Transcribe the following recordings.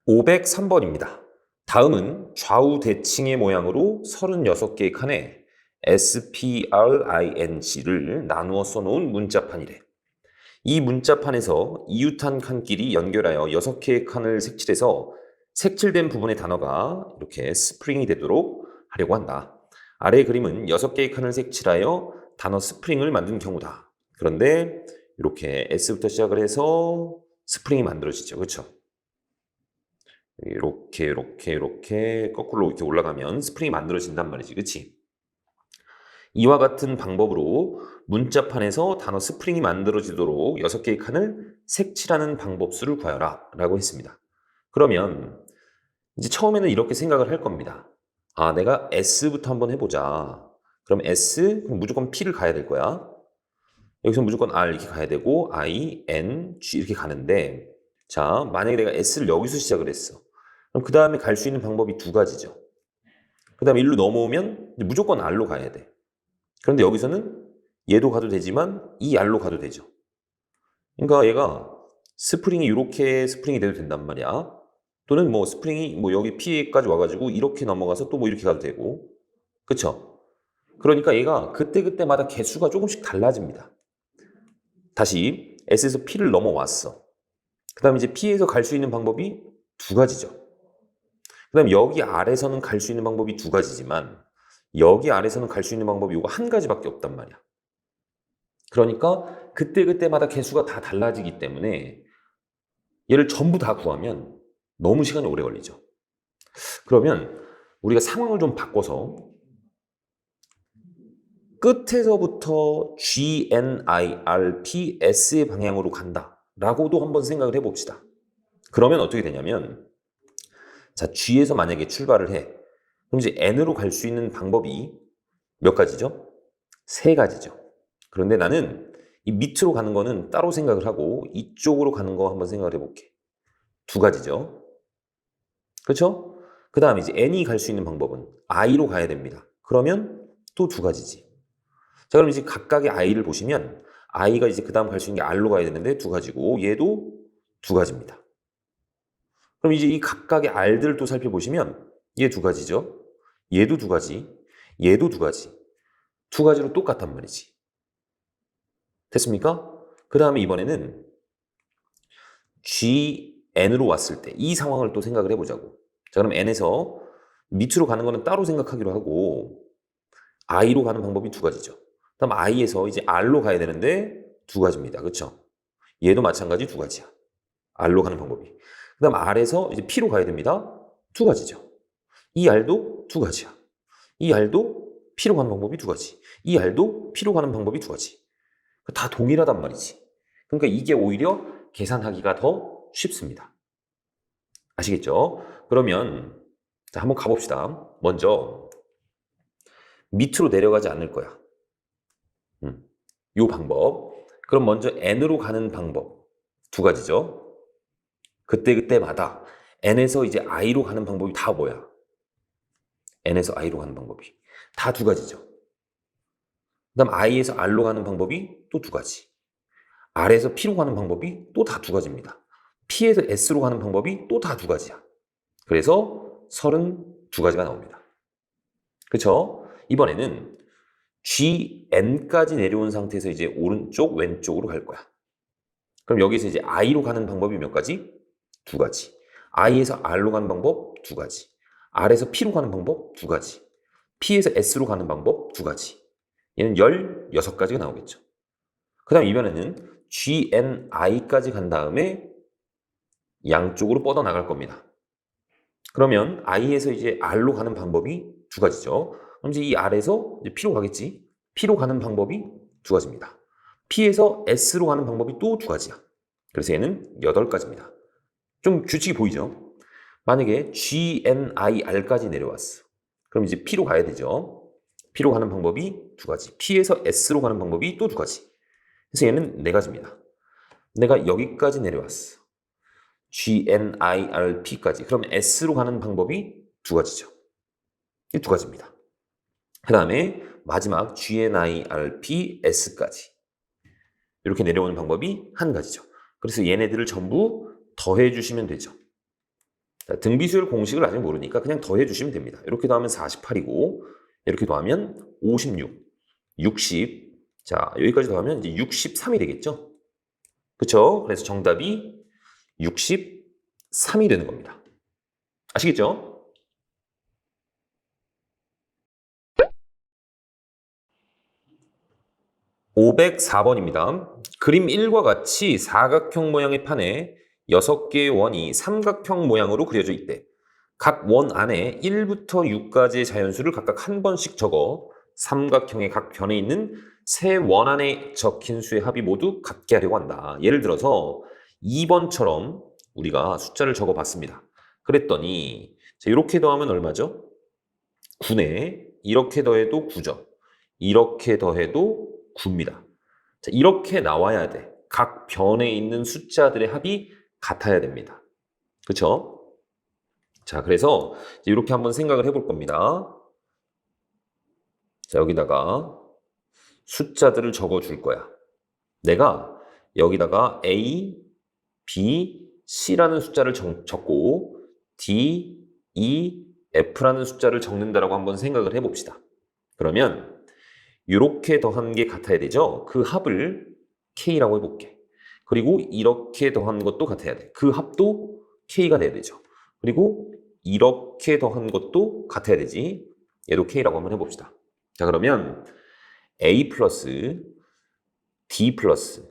503번입니다. 다음은 좌우 대칭의 모양으로 36개의 칸에 SPRING를 나누어 써놓은 문자판이래. 이 문자판에서 이웃한 칸끼리 연결하여 6개의 칸을 색칠해서 색칠된 부분의 단어가 이렇게 스프링이 되도록 하려고 한다. 아래의 그림은 6개의 칸을 색칠하여 단어 스프링을 만든 경우다. 그런데 이렇게 S부터 시작을 해서 스프링이 만들어지죠. 그렇죠? 이렇게 거꾸로 이렇게 올라가면 스프링이 만들어진단 말이지. 그치? 이와 같은 방법으로 문자판에서 단어 스프링이 만들어지도록 6개의 칸을 색칠하는 방법수를 구하여라 라고 했습니다. 그러면 이제 처음에는 이렇게 생각을 할 겁니다. 아, 내가 S부터 한번 해보자. 그럼 S, 그럼 무조건 P를 가야 될 거야. 여기서 무조건 R 이렇게 가야 되고 I, N, G 이렇게 가는데 자, 만약에 내가 S를 여기서 시작을 했어. 그럼 그 다음에 갈 수 있는 방법이 두 가지죠. 그 다음에 1로 넘어오면 무조건 R로 가야 돼. 그런데 여기서는 얘도 가도 되지만 이 R로 가도 되죠. 그러니까 얘가 스프링이 이렇게 스프링이 돼도 된단 말이야. 또는 뭐 스프링이 뭐 여기 P까지 와가지고 이렇게 넘어가서 또 뭐 이렇게 가도 되고. 그쵸? 그러니까 얘가 그때그때마다 개수가 조금씩 달라집니다. 다시 S에서 P를 넘어왔어. 그 다음에 이제 P에서 갈 수 있는 방법이 두 가지죠. 그 다음에 여기 아래서는 갈 수 있는 방법이 두 가지지만 여기 아래서는 갈 수 있는 방법이 이거 한 가지밖에 없단 말이야. 그러니까 그때그때마다 개수가 다 달라지기 때문에 얘를 전부 다 구하면 너무 시간이 오래 걸리죠. 그러면 우리가 상황을 좀 바꿔서 끝에서부터 G, N, I, R, P, S의 방향으로 간다 라고도 한번 생각을 해봅시다. 그러면 어떻게 되냐면 자, G에서 만약에 출발을 해. 그럼 이제 N으로 갈 수 있는 방법이 몇 가지죠? 세 가지죠. 그런데 나는 이 밑으로 가는 거는 따로 생각을 하고 이쪽으로 가는 거 한번 생각을 해볼게. 두 가지죠. 그렇죠? 그 다음에 이제 N이 갈 수 있는 방법은 I로 가야 됩니다. 그러면 또 두 가지지. 자, 그럼 이제 각각의 I를 보시면 I가 이제 그 다음 갈 수 있는 게 R로 가야 되는데 두 가지고 얘도 두 가지입니다. 그럼 이제 이 각각의 R들을 또 살펴보시면 얘 두 가지죠. 얘도 두 가지, 얘도 두 가지. 두 가지로 똑같단 말이지. 됐습니까? 그 다음에 이번에는 GN으로 왔을 때 이 상황을 또 생각을 해보자고. 자, 그럼 N에서 밑으로 가는 거는 따로 생각하기로 하고 I로 가는 방법이 두 가지죠. 그다음 I에서 이제 R로 가야 되는데 두 가지입니다. 그렇죠? 얘도 마찬가지 두 가지야. R로 가는 방법이. 그다음 R에서 이제 P로 가야 됩니다. 두 가지죠. 이 R도 두 가지야. 이 R도 P로 가는 방법이 두 가지. 이 R도 P로 가는 방법이 두 가지. 다 동일하단 말이지. 그러니까 이게 오히려 계산하기가 더 쉽습니다. 아시겠죠? 그러면 자, 한번 가봅시다. 먼저 밑으로 내려가지 않을 거야. 요 방법. 그럼 먼저 N으로 가는 방법. 두 가지죠. 그때그때마다 N에서 이제 I로 가는 방법이 다 뭐야? N에서 I로 가는 방법이. 다 두 가지죠. 그 다음 I에서 R로 가는 방법이 또 두 가지. R에서 P로 가는 방법이 또 다 두 가지입니다. P에서 S로 가는 방법이 또 다 두 가지야. 그래서 32가지가 나옵니다. 그쵸? 이번에는 GN까지 내려온 상태에서 이제 오른쪽, 왼쪽으로 갈 거야. 그럼 여기서 이제 I로 가는 방법이 몇 가지? 두 가지. I에서 R로 가는 방법 두 가지. R에서 P로 가는 방법 두 가지. P에서 S로 가는 방법 두 가지. 얘는 16가지가 나오겠죠. 그 다음 이번에는 GNI까지 간 다음에 양쪽으로 뻗어나갈 겁니다. 그러면 I에서 이제 R로 가는 방법이 두 가지죠. 그럼 이제 이 R에서 이제 P로 가겠지. P로 가는 방법이 두 가지입니다. P에서 S로 가는 방법이 또 두 가지야. 그래서 얘는 8가지입니다. 좀 규칙이 보이죠? 만약에 GNIR까지 내려왔어. 그럼 이제 P로 가야 되죠. P로 가는 방법이 두 가지. P에서 S로 가는 방법이 또 두 가지. 그래서 얘는 4가지입니다. 내가 여기까지 내려왔어. GNIRP까지. 그럼 S로 가는 방법이 두 가지죠. 이 두 가지입니다. 그 다음에 마지막 GNIRPS까지. 이렇게 내려오는 방법이 한 가지죠. 그래서 얘네들을 전부 더해 주시면 되죠. 자, 등비수열 공식을 아직 모르니까 그냥 더해주시면 됩니다. 이렇게 더하면 48이고 이렇게 더하면 56, 60. 자, 여기까지 더하면 이제 63이 되겠죠? 그쵸? 그래서 정답이 63이 되는 겁니다. 아시겠죠? 504번입니다. 그림 1과 같이 사각형 모양의 판에 6개의 원이 삼각형 모양으로 그려져 있대. 각 원 안에 1부터 6까지의 자연수를 각각 한 번씩 적어 삼각형의 각 변에 있는 세 원 안에 적힌 수의 합이 모두 같게 하려고 한다. 예를 들어서 2번처럼 우리가 숫자를 적어 봤습니다. 그랬더니 자, 이렇게 더하면 얼마죠? 9네. 이렇게 더해도 9죠. 이렇게 더해도 9입니다. 자, 이렇게 나와야 돼. 각 변에 있는 숫자들의 합이 같아야 됩니다. 그렇죠? 자, 그래서 이렇게 한번 생각을 해볼 겁니다. 자, 여기다가 숫자들을 적어줄 거야. 내가 여기다가 A, B, C라는 숫자를 적고 D, E, F라는 숫자를 적는다라고 한번 생각을 해봅시다. 그러면 이렇게 더한 게 같아야 되죠? 그 합을 K라고 해볼게. 그리고 이렇게 더한 것도 같아야 돼. 그 합도 K가 돼야 되죠. 그리고 이렇게 더한 것도 같아야 되지. 얘도 K라고 한번 해봅시다. 자, 그러면 A 플러스 D 플러스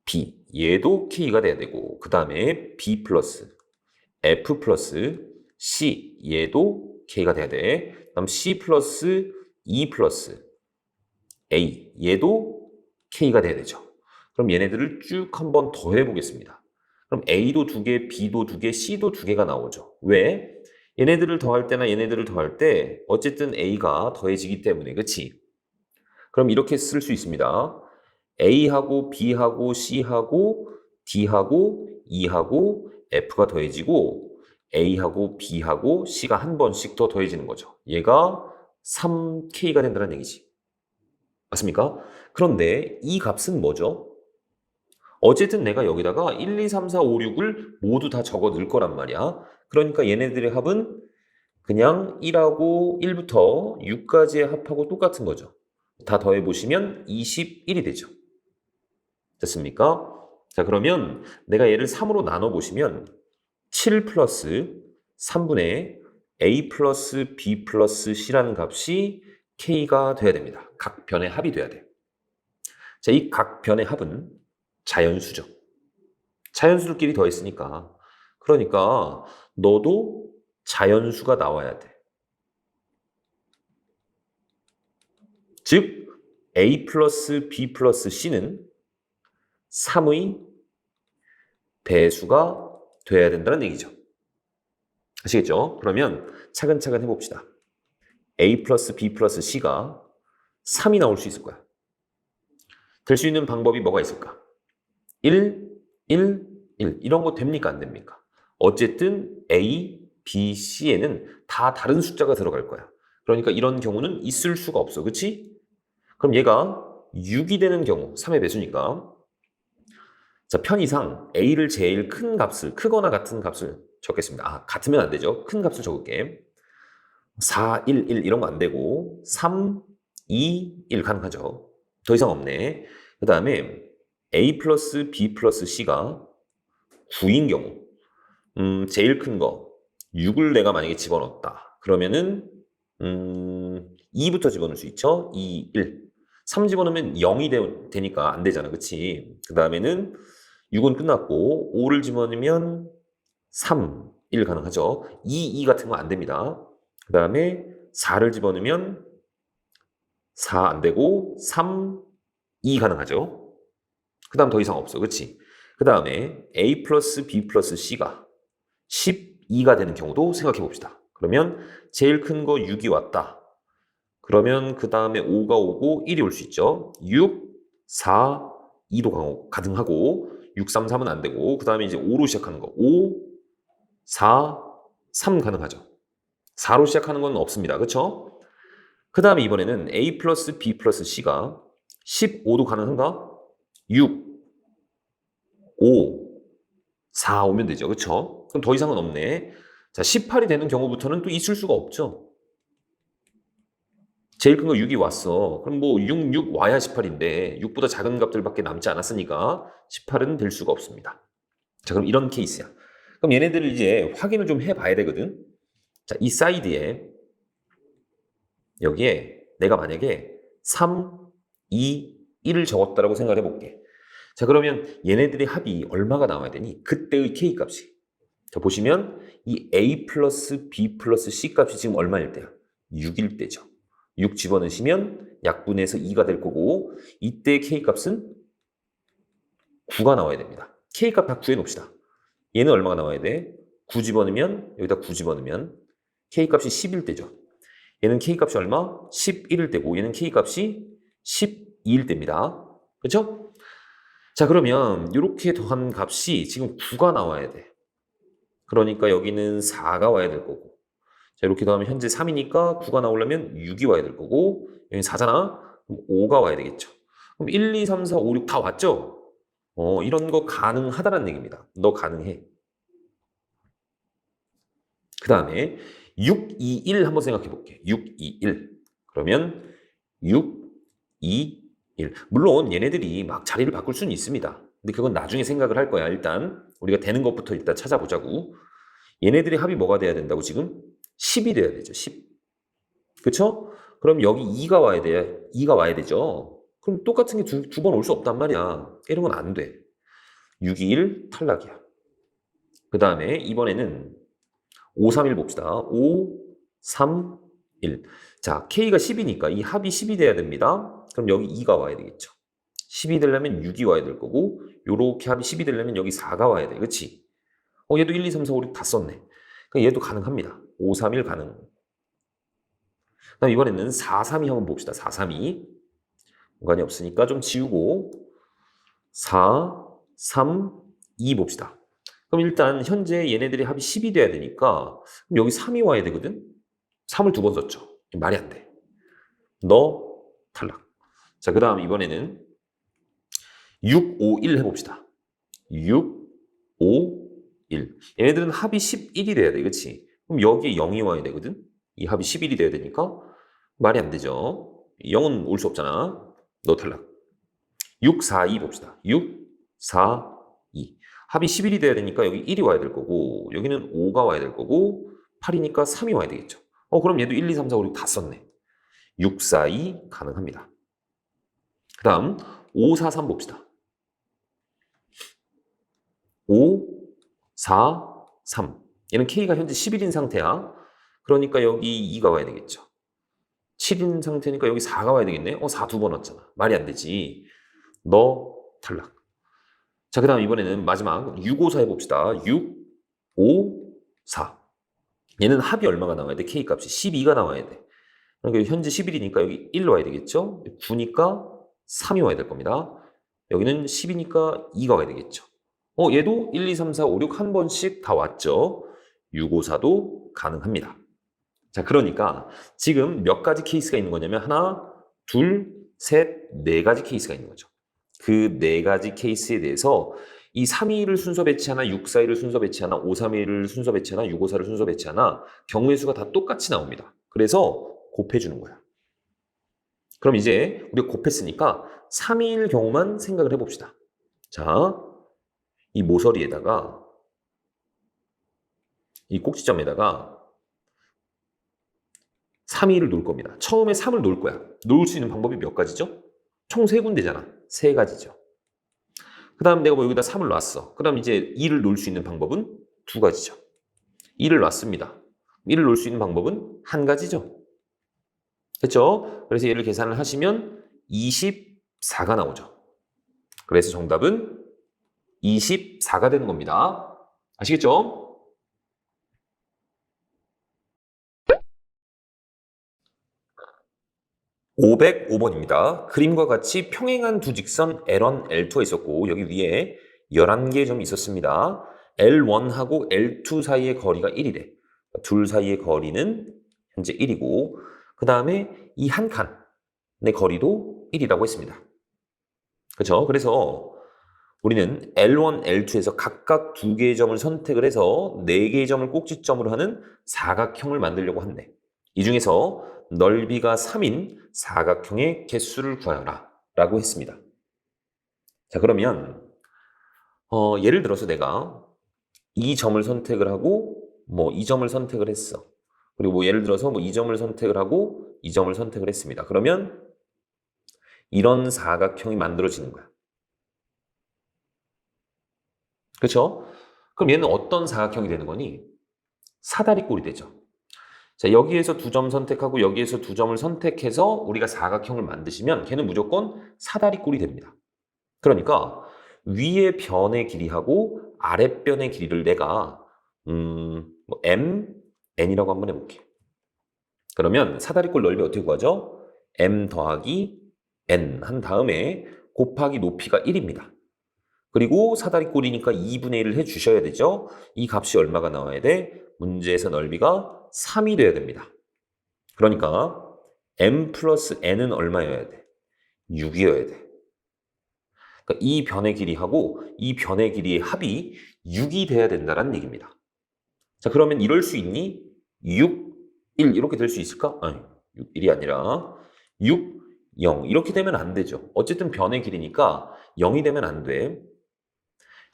B 얘도 K가 돼야 되고 그 다음에 B 플러스 F 플러스 C 얘도 K가 돼야 돼. 그 다음 C 플러스 E 플러스 A 얘도 K가 돼야 되죠. 그럼 얘네들을 쭉 한번 더해 보겠습니다. 그럼 A도 2개, B도 2개, C도 2개가 나오죠. 왜? 얘네들을 더할 때나 얘네들을 더할 때 어쨌든 A가 더해지기 때문에 그치? 그럼 이렇게 쓸 수 있습니다. A하고 B하고 C하고 D하고 E하고 F가 더해지고 A하고 B하고 C가 한 번씩 더 더해지는 거죠. 얘가 3K가 된다는 얘기지. 맞습니까? 그런데 이 값은 뭐죠? 어쨌든 내가 여기다가 1, 2, 3, 4, 5, 6을 모두 다 적어 넣을 거란 말이야. 그러니까 얘네들의 합은 그냥 1하고 1부터 6까지의 합하고 똑같은 거죠. 다 더해보시면 21이 되죠. 됐습니까? 자, 그러면 내가 얘를 3으로 나눠보시면 7 플러스 3분의 A 플러스 B 플러스 C라는 값이 K가 돼야 됩니다. 각 변의 합이 돼야 돼. 자, 이 각 변의 합은 자연수죠. 자연수들끼리 더했으니까. 그러니까 너도 자연수가 나와야 돼. 즉, A 플러스 B 플러스 C는 3의 배수가 돼야 된다는 얘기죠. 아시겠죠? 그러면 차근차근 해봅시다. A 플러스 B 플러스 C가 3이 나올 수 있을 거야. 될 수 있는 방법이 뭐가 있을까? 1, 1, 1 이런 거 됩니까? 안 됩니까? 어쨌든 A, B, C에는 다 다른 숫자가 들어갈 거야. 그러니까 이런 경우는 있을 수가 없어. 그치? 그럼 얘가 6이 되는 경우, 3의 배수니까 자, 편의상 A를 제일 큰 값을, 크거나 같은 값을 적겠습니다. 아, 같으면 안 되죠. 큰 값을 적을게. 4, 1, 1 이런 거 안 되고 3, 2, 1 가능하죠. 더 이상 없네. 그 다음에 A 플러스 B 플러스 C가 9인 경우 제일 큰 거 6을 내가 만약에 집어넣었다. 그러면은 2부터 집어넣을 수 있죠. 2, 1. 3 집어넣으면 0이 되니까 안 되잖아. 그치? 그 다음에는 6은 끝났고 5를 집어넣으면 3, 1 가능하죠. 2, 2 같은 거 안 됩니다. 그 다음에 4를 집어넣으면 4 안 되고 3, 2 가능하죠. 그 다음 더 이상 없어. 그치? 그 다음에 A 플러스 B 플러스 C가 12가 되는 경우도 생각해 봅시다. 그러면 제일 큰 거 6이 왔다. 그러면 그 다음에 5가 오고 1이 올 수 있죠. 6, 4, 2도 가능하고 6, 3, 3은 안 되고 그 다음에 이제 5로 시작하는 거 5, 4, 3 가능하죠. 4로 시작하는 건 없습니다. 그렇죠? 그 다음에 이번에는 A 플러스 B 플러스 C가 15도 가능한가? 6, 5, 4 오면 되죠. 그렇죠? 그럼 더 이상은 없네. 자, 18이 되는 경우부터는 또 있을 수가 없죠. 제일 큰 거 6이 왔어. 그럼 뭐 6 와야 18인데 6보다 작은 값들밖에 남지 않았으니까 18은 될 수가 없습니다. 자, 그럼 이런 케이스야. 그럼 얘네들을 이제 확인을 좀 해봐야 되거든. 자, 이 사이드에 여기에 내가 만약에 3, 2, 1을 적었다라고 생각을 해볼게. 자, 그러면 얘네들의 합이 얼마가 나와야 되니? 그때의 K 값이. 자, 보시면 이 A 플러스 B 플러스 C 값이 지금 얼마일 때야? 6일 때죠. 6 집어넣으시면 약분해서 2가 될 거고 이때 K 값은 9가 나와야 됩니다. K 값 다 구해 놓읍시다. 얘는 얼마가 나와야 돼? 9 집어넣으면 여기다 9 집어넣으면 K 값이 10일 때죠. 얘는 K 값이 얼마? 11일 때고 얘는 K 값이 12일 때입니다. 그렇죠? 자, 그러면 이렇게 더한 값이 지금 9가 나와야 돼. 그러니까 여기는 4가 와야 될 거고. 자, 이렇게 더하면 현재 3이니까 9가 나오려면 6이 와야 될 거고 여기 4잖아? 그럼 5가 와야 되겠죠. 그럼 1, 2, 3, 4, 5, 6 다 왔죠? 이런 거 가능하다는 얘기입니다. 너 가능해. 그 다음에 6, 2, 1 한번 생각해 볼게. 6, 2, 1. 그러면 6, 2, 1. 물론 얘네들이 막 자리를 바꿀 수는 있습니다. 근데 그건 나중에 생각을 할 거야. 일단 우리가 되는 것부터 일단 찾아보자고. 얘네들의 합이 뭐가 돼야 된다고 지금? 10이 돼야 되죠. 10. 그쵸? 그럼 여기 2가 와야 돼. 2가 와야 되죠. 그럼 똑같은 게 두 번 올 수 없단 말이야. 이런 건 안 돼. 6, 2, 1 탈락이야. 그 다음에 이번에는 5, 3, 1 봅시다. 5, 3, 1. 자, K가 10이니까 이 합이 10이 돼야 됩니다. 그럼 여기 2가 와야 되겠죠. 10이 되려면 6이 와야 될 거고 요렇게 합이 10이 되려면 여기 4가 와야 돼. 그치? 얘도 1, 2, 3, 4, 5, 6 다 썼네. 그러니까 얘도 가능합니다. 5, 3, 1 가능. 그다음 이번에는 4, 3, 2 한번 봅시다. 4, 3, 2. 공간이 없으니까 좀 지우고 4, 3, 2 봅시다. 그럼 일단 현재 얘네들의 합이 10이 돼야 되니까 그럼 여기 3이 와야 되거든? 3을 두 번 썼죠. 말이 안 돼. 너 탈락. 자, 그 다음 이번에는 6, 5, 1 해봅시다. 6, 5, 1. 얘네들은 합이 11이 돼야 돼. 그치? 그럼 여기에 0이 와야 되거든? 이 합이 11이 돼야 되니까 말이 안 되죠. 0은 올 수 없잖아. 너 탈락. 6, 4, 2 봅시다. 6, 4, 2. 합이 11이 돼야 되니까 여기 1이 와야 될 거고 여기는 5가 와야 될 거고 8이니까 3이 와야 되겠죠. 그럼 얘도 1, 2, 3, 4, 5, 6 다 썼네. 6, 4, 2 가능합니다. 그 다음 5, 4, 3 봅시다. 5, 4, 3. 얘는 K가 현재 11인 상태야. 그러니까 여기 2가 와야 되겠죠. 7인 상태니까 여기 4가 와야 되겠네. 4 두 번 왔잖아. 말이 안 되지. 너 탈락. 자, 그 다음 이번에는 마지막 6, 5, 4 해봅시다. 6, 5, 4. 얘는 합이 얼마가 나와야 돼? K 값이 12가 나와야 돼. 그러니까 현재 11이니까 여기 1 와야 되겠죠? 9니까 3이 와야 될 겁니다. 여기는 10이니까 2가 와야 되겠죠. 얘도 1, 2, 3, 4, 5, 6 한 번씩 다 왔죠. 6, 5, 4도 가능합니다. 자, 그러니까 지금 몇 가지 케이스가 있는 거냐면 하나, 둘, 셋, 네 가지 케이스가 있는 거죠. 그 네 가지 케이스에 대해서 이 321을 순서 배치하나 641을 순서 배치하나 531을 순서 배치하나 654를 순서 배치하나 경우의 수가 다 똑같이 나옵니다. 그래서 곱해주는 거야. 그럼 이제 우리가 곱했으니까 321 경우만 생각을 해봅시다. 자, 이 모서리에다가 이 꼭지점에다가 321을 놓을 겁니다. 처음에 3을 놓을 거야. 놓을 수 있는 방법이 몇 가지죠? 총 3군데잖아. 3가지죠. 그 다음 내가 뭐 여기다 3을 놨어. 그 다음 이제 2를 놓을 수 있는 방법은 2가지죠. 2를 놨습니다. 1을 놓을 수 있는 방법은 1가지죠. 그렇죠? 그래서 얘를 계산을 하시면 24가 나오죠. 그래서 정답은 24가 되는 겁니다. 아시겠죠? 505번입니다. 그림과 같이 평행한 두 직선 L1, L2가 있었고 여기 위에 11개의 점이 있었습니다. L1하고 L2 사이의 거리가 1이래. 둘 사이의 거리는 현재 1이고 그 다음에 이 한 칸의 거리도 1이라고 했습니다. 그렇죠? 그래서 우리는 L1, L2에서 각각 2개의 점을 선택을 해서 4개의 점을 꼭지점으로 하는 사각형을 만들려고 한대. 이 중에서 넓이가 3인 사각형의 개수를 구하여라 라고 했습니다. 자, 그러면 예를 들어서 내가 이 점을 선택을 하고 이 점을 선택을 했어. 그리고 예를 들어서 이 점을 선택을 하고 이 점을 선택을 했습니다. 그러면 이런 사각형이 만들어지는 거야. 그렇죠? 그럼 얘는 어떤 사각형이 되는 거니? 사다리꼴이 되죠. 자, 여기에서 2점 선택하고 여기에서 2점을 선택해서 우리가 사각형을 만드시면 걔는 무조건 사다리꼴이 됩니다. 그러니까 위의 변의 길이하고 아랫변의 길이를 내가 m, n이라고 한번 해볼게. 그러면 사다리꼴 넓이 어떻게 구하죠? m 더하기 n 한 다음에 곱하기 높이가 1입니다. 그리고 사다리꼴이니까 2분의 1을 해주셔야 되죠. 이 값이 얼마가 나와야 돼? 문제에서 넓이가 3이 돼야 됩니다. 그러니까 m 플러스 n은 얼마여야 돼? 6이어야 돼. 그러니까 이 변의 길이하고 이 변의 길이의 합이 6이 돼야 된다는 얘기입니다. 자, 그러면 이럴 수 있니? 6, 1 이렇게 될 수 있을까? 아니, 6, 1이 아니라 6, 0 이렇게 되면 안 되죠. 어쨌든 변의 길이니까 0이 되면 안 돼.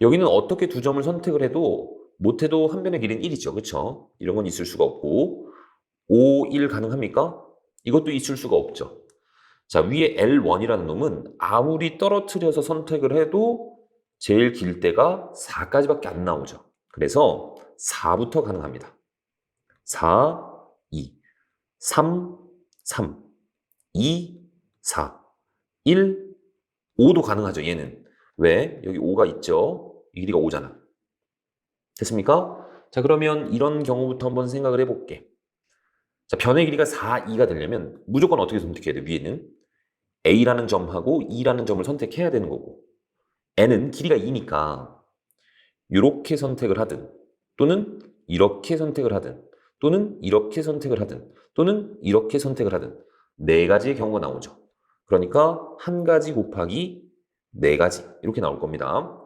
여기는 어떻게 2점을 선택을 해도 못해도 한 변의 길이는 1이죠. 그렇죠? 이런 건 있을 수가 없고 5, 1 가능합니까? 이것도 있을 수가 없죠. 자, 위에 L1이라는 놈은 아무리 떨어뜨려서 선택을 해도 제일 길 때가 4까지밖에 안 나오죠. 그래서 4부터 가능합니다. 4, 2, 3, 3, 2, 4, 1, 5도 가능하죠, 얘는. 왜? 여기 5가 있죠. 이 길이가 5잖아. 됐습니까? 자, 그러면 이런 경우부터 한번 생각을 해볼게. 자, 변의 길이가 4, 2가 되려면 무조건 어떻게 선택해야 돼, 위에는? A라는 점하고 E라는 점을 선택해야 되는 거고 N은 길이가 2니까 이렇게 선택을 하든 또는 이렇게 선택을 하든 또는 이렇게 선택을 하든 또는 이렇게 선택을 하든 4가지의 경우가 나오죠. 그러니까 1가지 곱하기 4가지 이렇게 나올 겁니다.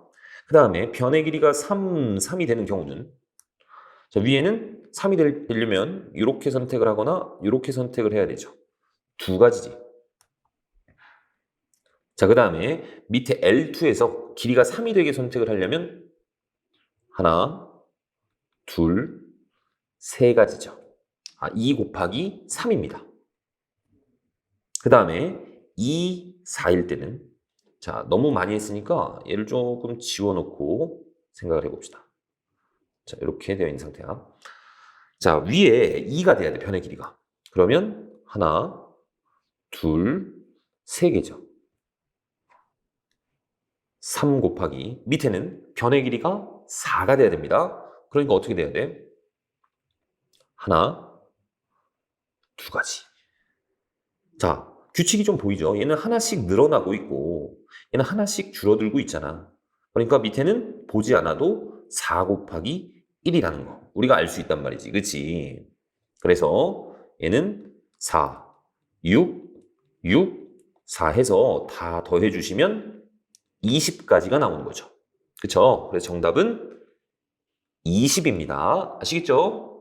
그 다음에 변의 길이가 3이 되는 경우는 자, 위에는 3이 되려면 이렇게 선택을 하거나 이렇게 선택을 해야 되죠. 2가지지. 자, 그 다음에 밑에 L2에서 길이가 3이 되게 선택을 하려면 하나, 둘, 3가지죠. 2 곱하기 3입니다. 그 다음에 2, 4일 때는 자, 너무 많이 했으니까 얘를 조금 지워놓고 생각을 해봅시다. 자, 이렇게 되어 있는 상태야. 자, 위에 2가 돼야 돼, 변의 길이가. 그러면 하나, 둘, 3개죠. 3 곱하기 밑에는 변의 길이가 4가 돼야 됩니다. 그러니까 어떻게 돼야 돼? 하나, 2가지. 자, 규칙이 좀 보이죠? 얘는 하나씩 늘어나고 있고 얘는 하나씩 줄어들고 있잖아. 그러니까 밑에는 보지 않아도 4 곱하기 1이라는 거 우리가 알 수 있단 말이지. 그치? 그래서 얘는 4, 6, 6, 4 해서 다 더해주시면 20까지가 나오는 거죠. 그쵸? 그래서 정답은 20입니다. 아시겠죠?